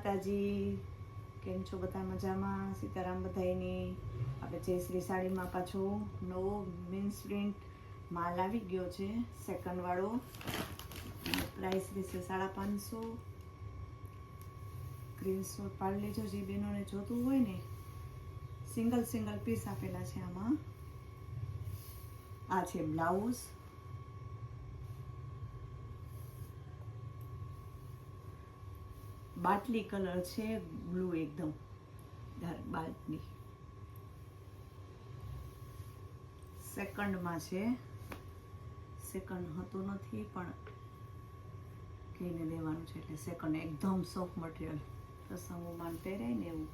માતાજી, કેમ છો બધા? મજામાં? સીતારામ બધાયની. આપણે જયશ્રી સાડીમાં પાછો નવો મીન્સ પ્રિન્ટ માલ આવી ગયો છે, સેકન્ડ વાળો. પ્રાઇસ રહેશે 550. સ્ક્રીનશોટ પાડી લેજો જે બહેનોને જોતું હોય ને. સિંગલ પીસ આપેલા છે આમાં. આ છે બ્લાઉઝ. બાટલી કલર છે, બ્લુ એકદમ ડાર્ક બાટલી. સેકન્ડમાં છે, સેકન્ડ હતું નથી પણ કહીને લેવાનું છે એટલે સેકન્ડ. એકદમ સોફ્ટ મટીરિયલ, પ્રસંગોમાં પહેરાય ને એવું.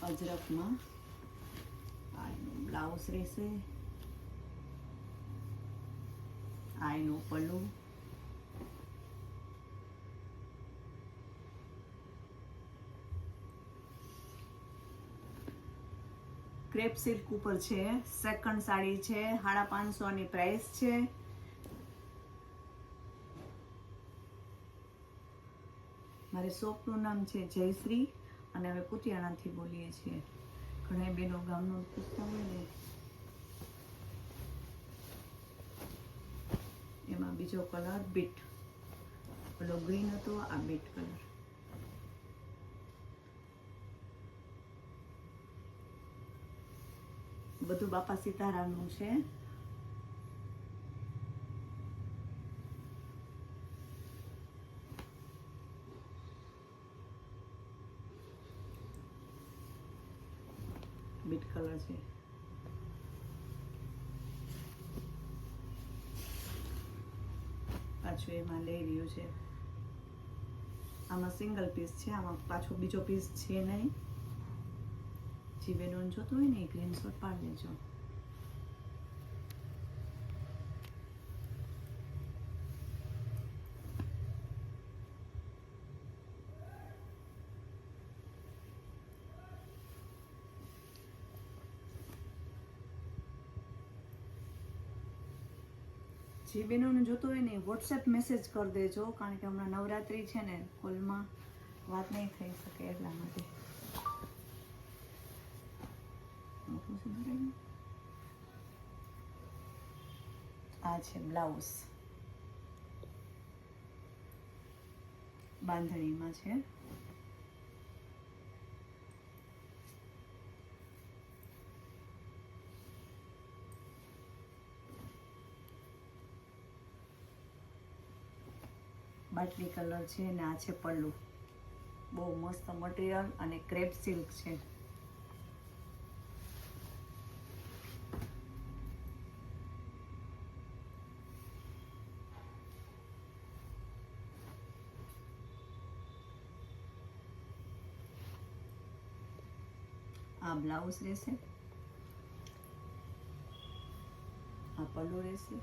અજરકમાં આ એનું બ્લાઉઝ રહેશે, આ એનું પલ્લું. ક્રેપ સિલ્ક ઉપર છે, સેકન્ડ સાડી છે, 550 ની પ્રાઇસ છે. મારે શોપનું નામ છે જયશ્રી અને અમે કુતિયાણાથી બોલીએ છીએ. ઘણા બેનો ગામનું પૂછતા હોય ને. એમાં બીજો કલર બીટ, પેલો ગ્રીન હતો, આ બીટ કલર. બધું બાપા સીતારામનું છે. બીટ કલર છે. પાછું એમાં લઈ રહ્યું છે. આમાં સિંગલ પીસ છે, આમાં પાછો બીજો પીસ છે નહીં. જે બેનોને જોતું હોય ને એ સ્ક્રીનશોટ પાડી લેજો. જે બેનોને જોતું હોય ને વોટ્સએપ મેસેજ કરી દેજો, કારણ કે હમણાં નવરાત્રી છે ને, કોલમાં વાત નહીં થઈ શકે એટલા માટે. આ છે બ્લાઉઝ, બાંધણીમાં છે. બાટલી કલર છે ને આ છે પલ્લું. બહુ મસ્ત મટીરિયલ અને ક્રેપ સિલ્ક છે. આ બ્લાઉઝ રહેશે, આ પલ્લું રહેશે.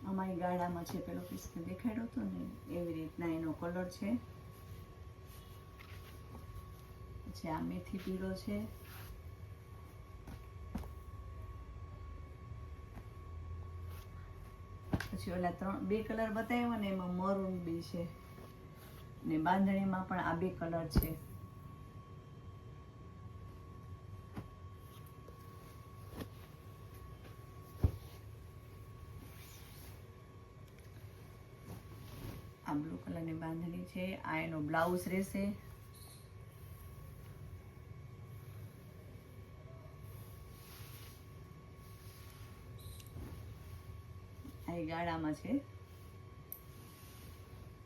અમારી ગાળામાં છે, પેલો પીસ દેખાડ્યો હતો ને એવી રીતના એનો કલર છે. પછી આ મેથી પીળો છે. પછી ઓલા બે કલર બતાવ્યા ને એમાં મરૂન બી છે ને બાંધણીમાં પણ આ બે કલર છે. આ બ્લુ કલરની બાંધણી છે, આ એનો બ્લાઉઝ રહેશે. આ ગાળામાં છે,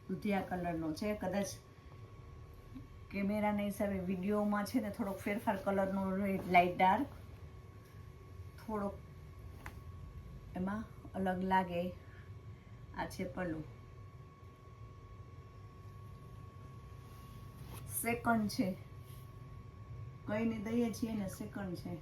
દુધિયા કલરનો છે. કદાચ કેમેરાના હિસાબે વિડીયોમાં છે ને થોડોક ફેરફાર કલરનો લાઇટ ડાર્ક થોડોક એમાં અલગ લાગે. આ છે પલ્લું, સેકન્ડ છે, કઈને દઈએ છીએ ને સેકન્ડ છે.